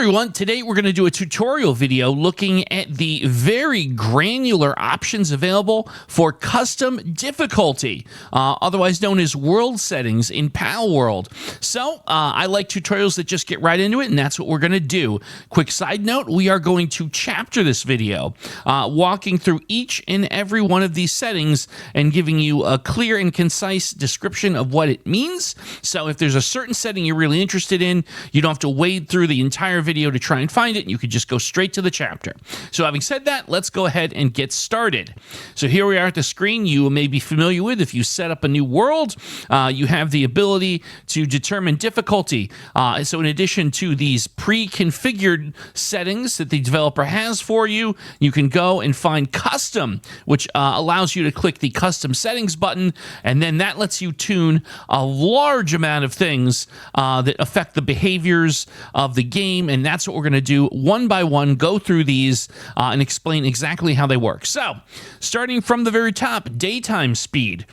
everyone, today we're going to do a tutorial video looking at the very granular options available for custom difficulty, otherwise known as world settings in Palworld. So I like tutorials that just get right into it, and that's what we're going to do. Quick side note, we are going to chapter this video, walking through each and every one of these settings and giving you a clear and concise description of what it means. So if there's a certain setting you're really interested in, you don't have to wade through the entire video to try and find it. You could just go straight to the chapter. So having said that, let's go ahead and get started. So here we are at the screen you may be familiar with. If you set up a new world, you have the ability to determine difficulty. So in addition to these pre-configured settings that the developer has for you, you can go and find custom, which allows you to click the custom settings button, and then that lets you tune a large amount of things that affect the behaviors of the game, and that's what we're going to do one by one, go through these and explain exactly how they work. So starting from the very top, daytime speed.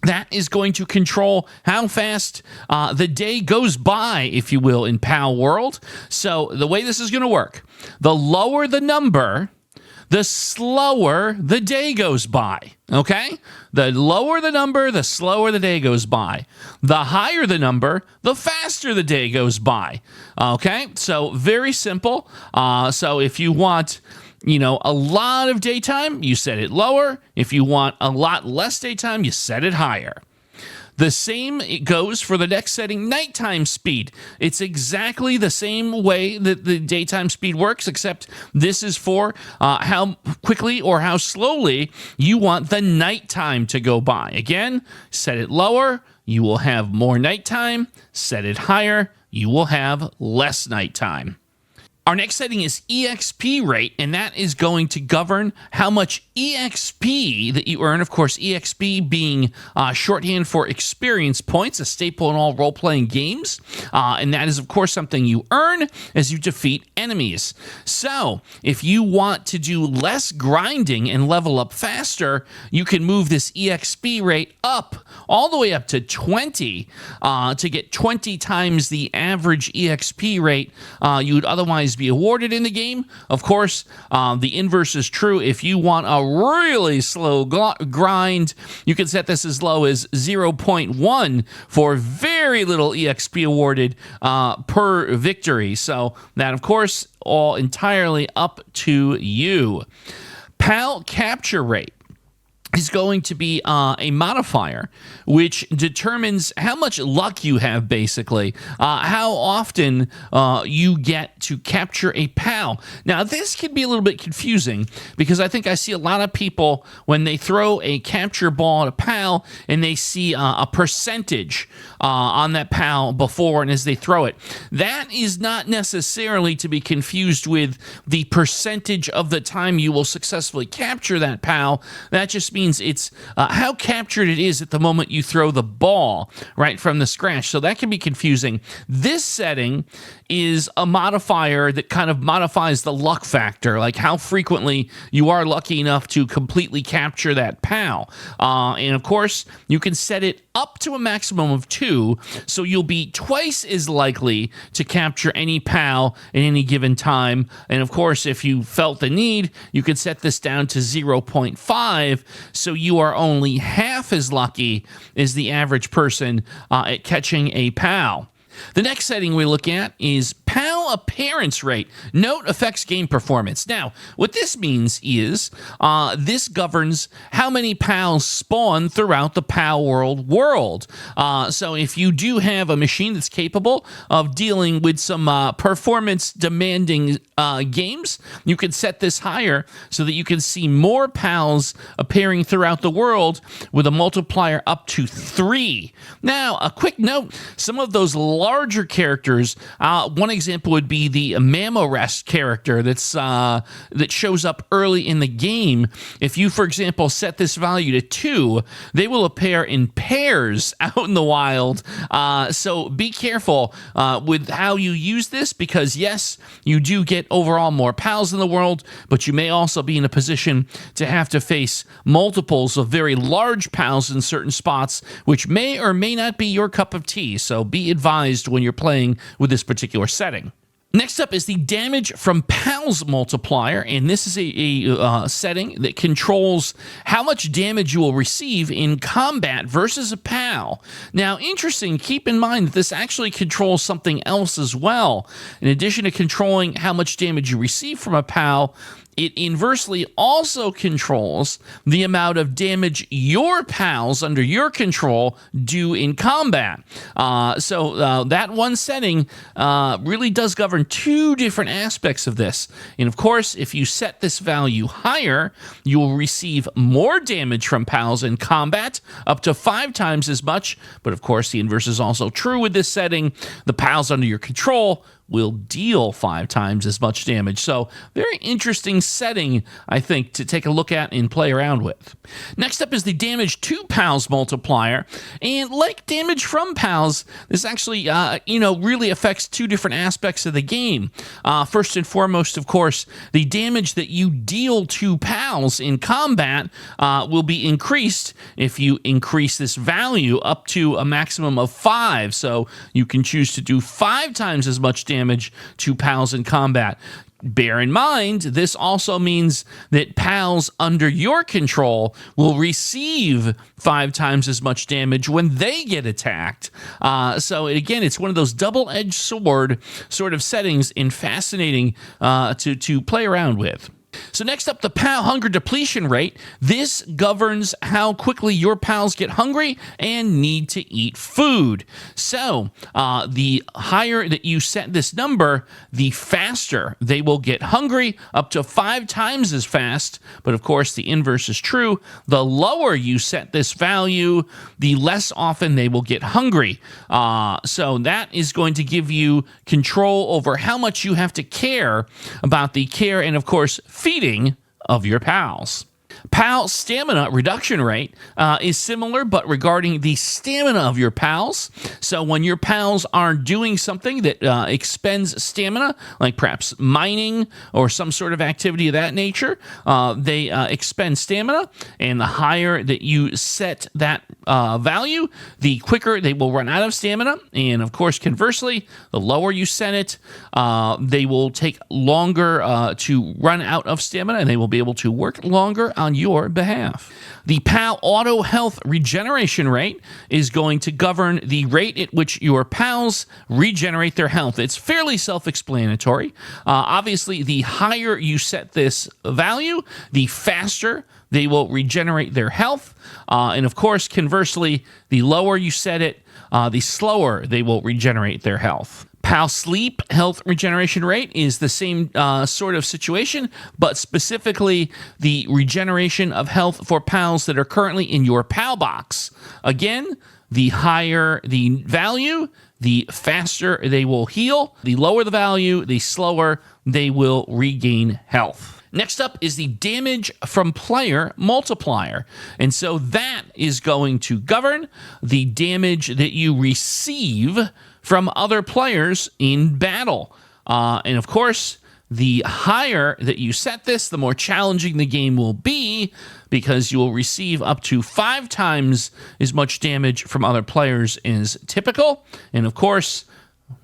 That is going to control how fast the day goes by, if you will, in Palworld. So the way this is going to work, the lower the number, the slower the day goes by, okay? The lower the number, the slower the day goes by. The higher the number, the faster the day goes by, okay? So very simple. So if you want, a lot of daytime, you set it lower. If you want a lot less daytime, you set it higher. The same it goes for the next setting, nighttime speed. It's exactly the same way that the daytime speed works, except this is for how quickly or how slowly you want the nighttime to go by. Again, set it lower, you will have more nighttime. Set it higher, you will have less nighttime. Our next setting is EXP Rate, and that is going to govern how much EXP that you earn. Of course, EXP being shorthand for experience points, a staple in all role-playing games. And that is, of course, something you earn as you defeat enemies. So if you want to do less grinding and level up faster, you can move this EXP rate up, all the way up to 20, to get 20 times the average EXP rate you would otherwise be awarded in the game. Of course, the inverse is true. If you want a really slow grind, you can set this as low as 0.1 for very little EXP awarded per victory. So that, of course, all entirely up to you. Pal capture rate is going to be a modifier which determines how much luck you have, basically, how often you get to capture a pal. Now, this can be a little bit confusing because I think I see a lot of people when they throw a capture ball at a pal and they see a percentage on that pal before and as they throw it. That is not necessarily to be confused with the percentage of the time you will successfully capture that pal. That just means it's how captured it is at the moment you throw the ball right from the scratch. So that can be confusing. This setting is a modifier that kind of modifies the luck factor, like how frequently you are lucky enough to completely capture that pal. And of course, you can set it up to a maximum of 2, so you'll be twice as likely to capture any pal at any given time. And of course, if you felt the need, you could set this down to 0.5, so you are only half as lucky as the average person at catching a pal. The next setting we look at is pal appearance rate. Note affects game performance. Now, what this means is this governs how many pals spawn throughout the Palworld world. So if you do have a machine that's capable of dealing with some performance-demanding games, you can set this higher so that you can see more pals appearing throughout the world with a multiplier up to 3. Now, a quick note, some of those larger characters, one example would be the Mammorest character that shows up early in the game. If you, for example, set this value to 2, they will appear in pairs out in the wild. So be careful with how you use this, because yes, you do get overall more pals in the world, but you may also be in a position to have to face multiples of very large pals in certain spots, which may or may not be your cup of tea. So be advised when you're playing with this particular setting. Next up is the damage from Pals Multiplier, and this is a setting that controls how much damage you will receive in combat versus a pal. Now, interesting, keep in mind that this actually controls something else as well. In addition to controlling how much damage you receive from a pal, it inversely also controls the amount of damage your pals under your control do in combat. So that one setting really does govern two different aspects of this. And of course, if you set this value higher, you will receive more damage from pals in combat, up to 5 times as much. But of course, the inverse is also true with this setting. The pals under your control will deal 5 times as much damage. So very interesting setting, I think, to take a look at and play around with. Next up is the damage to Pals Multiplier. And like damage from pals, this actually, really affects two different aspects of the game. First and foremost, of course, the damage that you deal to pals in combat will be increased if you increase this value up to a maximum of 5. So you can choose to do 5 times as much damage to pals in combat. Bear in mind, this also means that pals under your control will receive 5 times as much damage when they get attacked. So again, it's one of those double-edged sword sort of settings and fascinating to play around with. So next up, the pal hunger depletion rate. This governs how quickly your pals get hungry and need to eat food. So the higher that you set this number, the faster they will get hungry, up to 5 times as fast. But of course, the inverse is true. The lower you set this value, the less often they will get hungry. So that is going to give you control over how much you have to care about the care and, of course, feeding of your pals. Pal stamina reduction rate is similar, but regarding the stamina of your pals. So when your pals are doing something that expends stamina, like perhaps mining or some sort of activity of that nature, they expend stamina, and the higher that you set that value, the quicker they will run out of stamina. And of course, conversely, the lower you set it, they will take longer to run out of stamina, and they will be able to work longer on your behalf. The PAL Auto Health Regeneration Rate is going to govern the rate at which your pals regenerate their health. It's fairly self-explanatory. Obviously, the higher you set this value, the faster they will regenerate their health. And of course, conversely, the lower you set it, the slower they will regenerate their health. PAL Sleep Health Regeneration Rate is the same sort of situation, but specifically the regeneration of health for pals that are currently in your PAL box. Again, the higher the value, the faster they will heal. The lower the value, the slower they will regain health. Next up is the damage from Player Multiplier. And so that is going to govern the damage that you receive from other players in battle. And of course, the higher that you set this, the more challenging the game will be, because you will receive up to 5 times as much damage from other players as typical. And of course,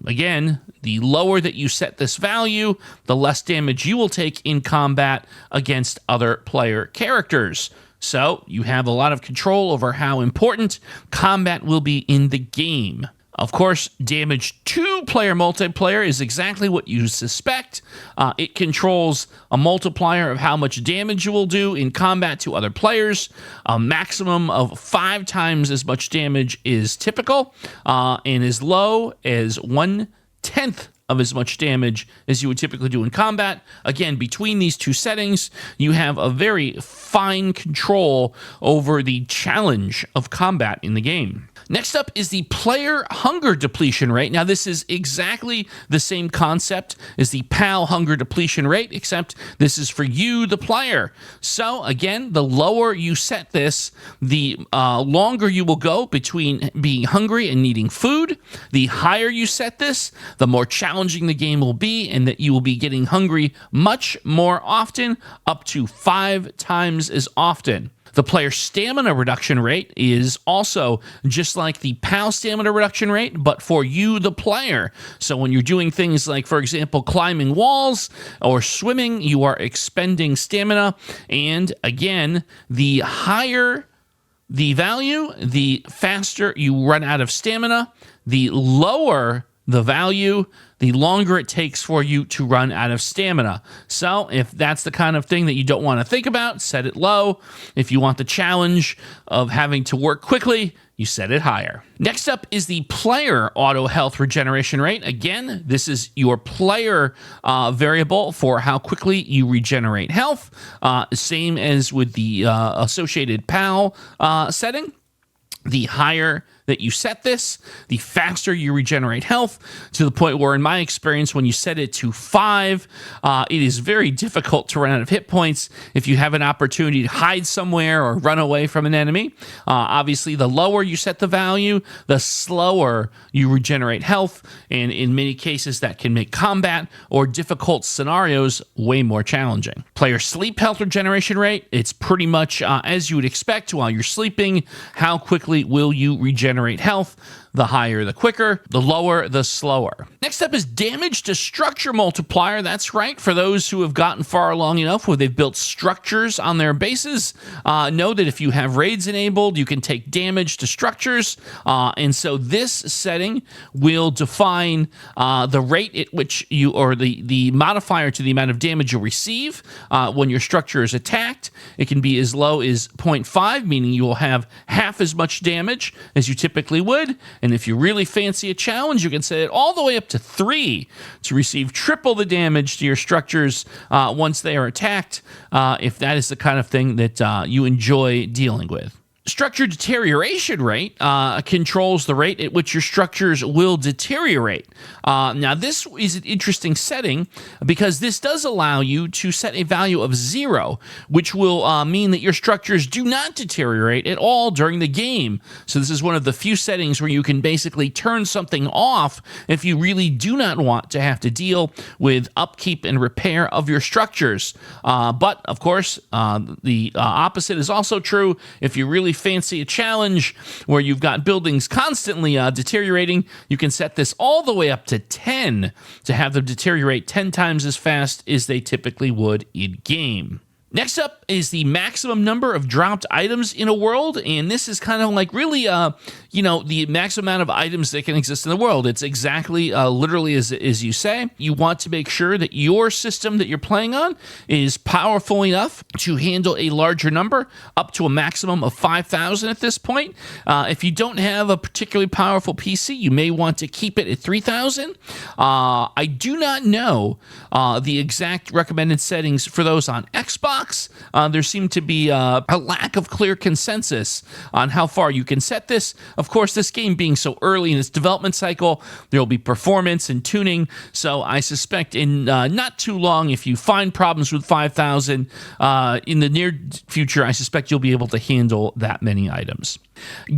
again, the lower that you set this value, the less damage you will take in combat against other player characters. So you have a lot of control over how important combat will be in the game. Of course, damage to Player Multiplier is exactly what you suspect. It controls a multiplier of how much damage you will do in combat to other players. A maximum of 5 times as much damage is typical, and as low as 1/10 of as much damage as you would typically do in combat. Again, between these two settings, you have a very fine control over the challenge of combat in the game. Next up is the player hunger depletion rate. Now, this is exactly the same concept as the PAL hunger depletion rate, except this is for you, the player. So, again, the lower you set this, the longer you will go between being hungry and needing food. The higher you set this, the more challenging the game will be, and that you will be getting hungry much more often, up to 5 times as often. The player stamina reduction rate is also just like the PAL stamina reduction rate, but for you, the player. So when you're doing things like, for example, climbing walls or swimming, you are expending stamina. And again, the higher the value, the faster you run out of stamina. The lower the value, the longer it takes for you to run out of stamina. So if that's the kind of thing that you don't want to think about, set it low. If you want the challenge of having to work quickly, you set it higher. Next up is the player auto health regeneration rate. Again, this is your player variable for how quickly you regenerate health. Same as with the associated PAL setting. The higher that you set this, the faster you regenerate health, to the point where, in my experience, when you set it to 5, it is very difficult to run out of hit points if you have an opportunity to hide somewhere or run away from an enemy. Obviously, the lower you set the value, the slower you regenerate health, and in many cases, that can make combat or difficult scenarios way more challenging. Player sleep health regeneration rate, it's pretty much as you would expect while you're sleeping. How quickly will you regenerate health? The higher, the quicker. The lower, the slower. Next up is damage to structure multiplier. That's right. For those who have gotten far along enough where they've built structures on their bases, know that if you have raids enabled, you can take damage to structures. And so this setting will define the rate at which you, or the modifier to the amount of damage you'll receive when your structure is attacked. It can be as low as 0.5, meaning you will have half as much damage as you typically would. And if you really fancy a challenge, you can set it all the way up to 3 to receive triple the damage to your structures once they are attacked, if that is the kind of thing that you enjoy dealing with. Structure deterioration rate controls the rate at which your structures will deteriorate. Now, this is an interesting setting because this does allow you to set a value of 0, which will mean that your structures do not deteriorate at all during the game. So this is one of the few settings where you can basically turn something off if you really do not want to have to deal with upkeep and repair of your structures. But, of course, the opposite is also true. If you really fancy a challenge where you've got buildings constantly deteriorating, you can set this all the way up to 10 to have them deteriorate 10 times as fast as they typically would in game. Next up is the maximum number of dropped items in a world, and this is kind of like really, the maximum amount of items that can exist in the world. It's exactly, literally as you say. You want to make sure that your system that you're playing on is powerful enough to handle a larger number, up to a maximum of 5,000 at this point. If you don't have a particularly powerful PC, you may want to keep it at 3,000. I do not know the exact recommended settings for those on Xbox. There seemed to be a lack of clear consensus on how far you can set this. Of course, this game being so early in its development cycle, there will be performance and tuning. So I suspect in not too long, if you find problems with 5,000 in the near future, I suspect you'll be able to handle that many items.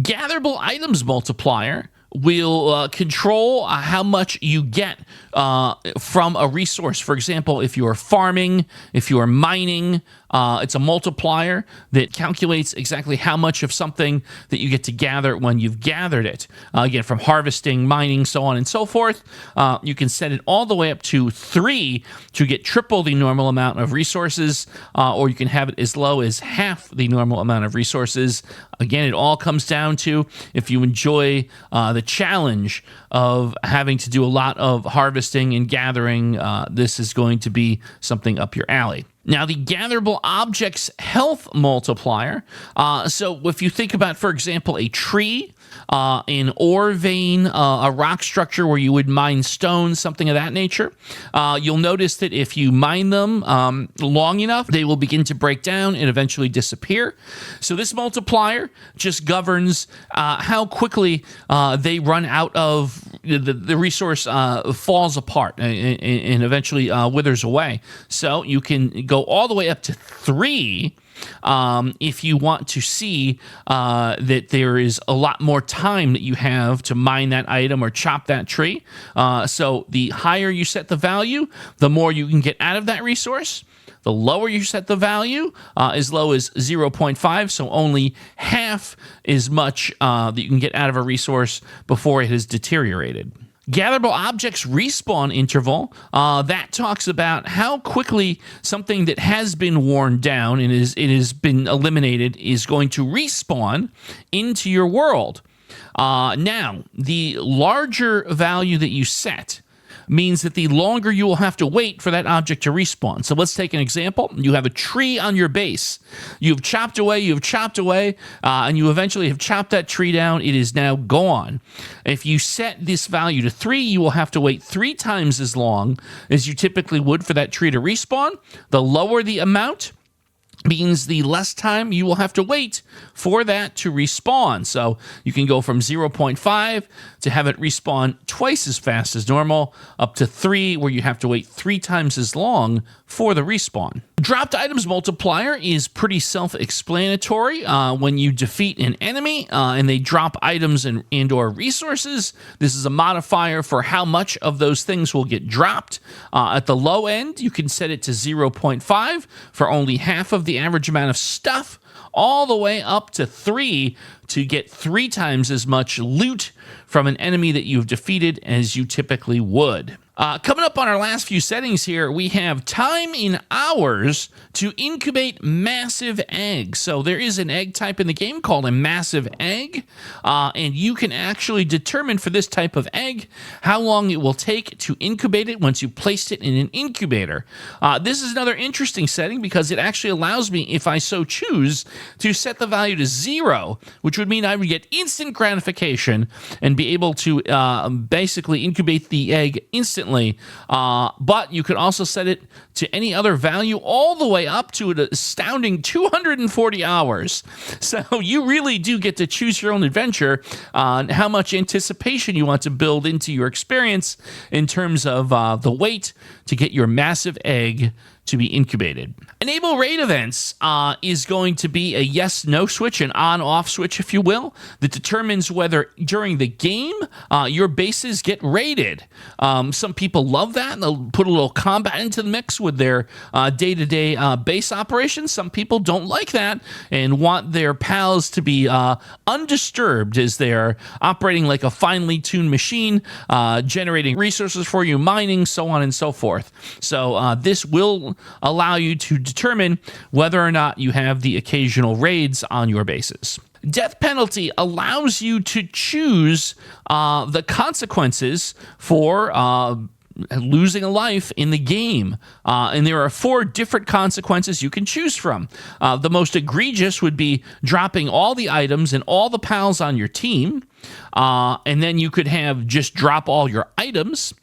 Gatherable items multiplier will control how much you get from a resource. For example, if you are farming, if you are mining, it's a multiplier that calculates exactly how much of something that you get to gather when you've gathered it. Again, from harvesting, mining, so on and so forth. You can set it all the way up to 3 to get triple the normal amount of resources, or you can have it as low as half the normal amount of resources. Again, it all comes down to if you enjoy the challenge of having to do a lot of harvesting and gathering, this is going to be something up your alley. Now, the gatherable objects health multiplier. So if you think about, for example, a tree, an ore vein, a rock structure where you would mine stone, something of that nature, you'll notice that if you mine them long enough, they will begin to break down and eventually disappear. So this multiplier just governs how quickly they run out of the resource, falls apart and eventually withers away. So you can go all the way up to 3 if you want to see that there is a lot more time that you have to mine that item or chop that tree. So the higher you set the value, the more you can get out of that resource. The lower you set the value, as low as 0.5, so only half as much that you can get out of a resource before it has deteriorated. Gatherable objects respawn interval, that talks about how quickly something that has been worn down and it has been eliminated is going to respawn into your world. Now, the larger value that you set means that the longer you will have to wait for that object to respawn. So let's take an example. You have a tree on your base. You've chopped away, and you eventually have chopped that tree down. It is now gone. If you set this value to 3, you will have to wait 3 times as long as you typically would for that tree to respawn. The lower the amount means the less time you will have to wait for that to respawn. So you can go from 0.5 to have it respawn twice as fast as normal, up to 3, where you have to wait 3 times as long for the respawn. Dropped items multiplier is pretty self-explanatory. When you defeat an enemy and they drop items and or resources, this is a modifier for how much of those things will get dropped. At the low end, you can set it to 0.5 for only half of the average amount of stuff, all the way up to 3 to get 3 times as much loot from an enemy that you've defeated as you typically would. Coming up on our last few settings here, we have time in hours to incubate massive eggs. So there is an egg type in the game called a massive egg, and you can actually determine for this type of egg how long it will take to incubate it once you placed it in an incubator. This is another interesting setting because it actually allows me, if I so choose, to set the value to 0, which would mean I would get instant gratification and be able to basically incubate the egg instantly. But you could also set it to any other value all the way up to an astounding 240 hours. So you really do get to choose your own adventure on how much anticipation you want to build into your experience in terms of the wait to get your massive egg to be incubated. Enable raid events is going to be a yes-no switch, an on-off switch, if you will, that determines whether during the game your bases get raided. Some people love that, and they'll put a little combat into the mix with their day-to-day base operations. Some people don't like that and want their pals to be undisturbed as they're operating like a finely tuned machine, generating resources for you, mining, so on and so forth. So this will allow you to determine whether or not you have the occasional raids on your bases. Death penalty allows you to choose the consequences for losing a life in the game. And there are 4 different consequences you can choose from. The most egregious would be dropping all the items and all the pals on your team. And then you could have just drop all your items.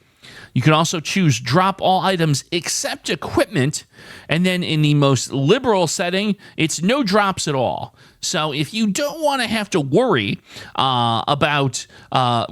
You can also choose drop all items except equipment, and then in the most liberal setting, it's no drops at all. So if you don't want to have to worry about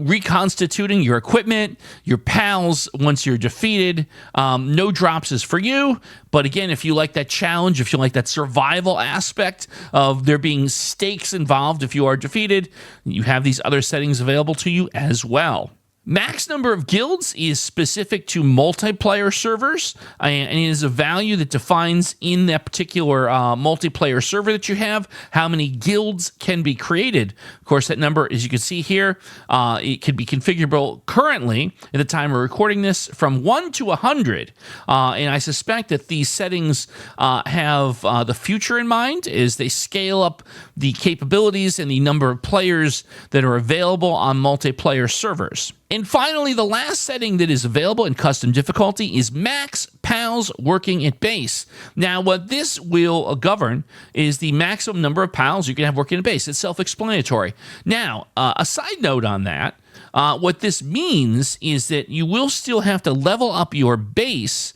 reconstituting your equipment, your pals once you're defeated, no drops is for you. But again, if you like that challenge, if you like that survival aspect of there being stakes involved if you are defeated, you have these other settings available to you as well. Max number of guilds is specific to multiplayer servers, and it is a value that defines in that particular multiplayer server that you have how many guilds can be created. Of course, that number, as you can see here, it can be configurable currently at the time we're recording this from 1 to 100. And I suspect that these settings have the future in mind as they scale up the capabilities and the number of players that are available on multiplayer servers. And finally, the last setting that is available in custom difficulty is max pals working at base. Now, what this will govern is the maximum number of pals you can have working at base. It's self-explanatory. Now, a side note on that What this means is that you will still have to level up your base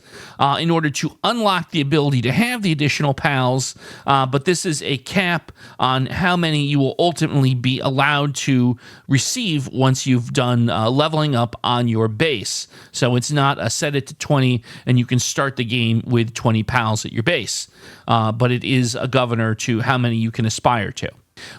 in order to unlock the ability to have the additional pals, but this is a cap on how many you will ultimately be allowed to receive once you've done leveling up on your base. So it's not a set it to 20 and you can start the game with 20 pals at your base, but it is a governor to how many you can aspire to.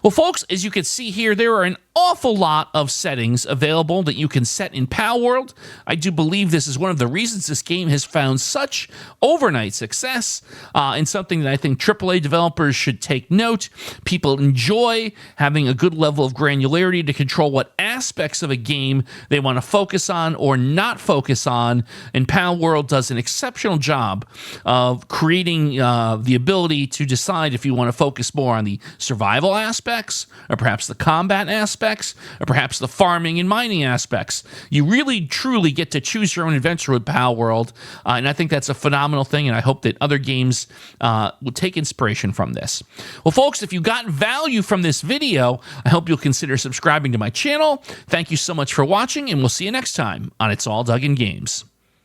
Well, folks, as you can see here, there are an awful lot of settings available that you can set in Palworld. I do believe this is one of the reasons this game has found such overnight success, and something that I think AAA developers should take note. People enjoy having a good level of granularity to control what aspects of a game they want to focus on or not focus on, and Palworld does an exceptional job of creating the ability to decide if you want to focus more on the survival aspects, or perhaps the combat aspects, or perhaps the farming and mining aspects. You really, truly get to choose your own adventure with Palworld, and I think that's a phenomenal thing, and I hope that other games will take inspiration from this. Well, folks, if you got value from this video, I hope you'll consider subscribing to my channel. Thank you so much for watching, and we'll see you next time on It's All Dug in Games.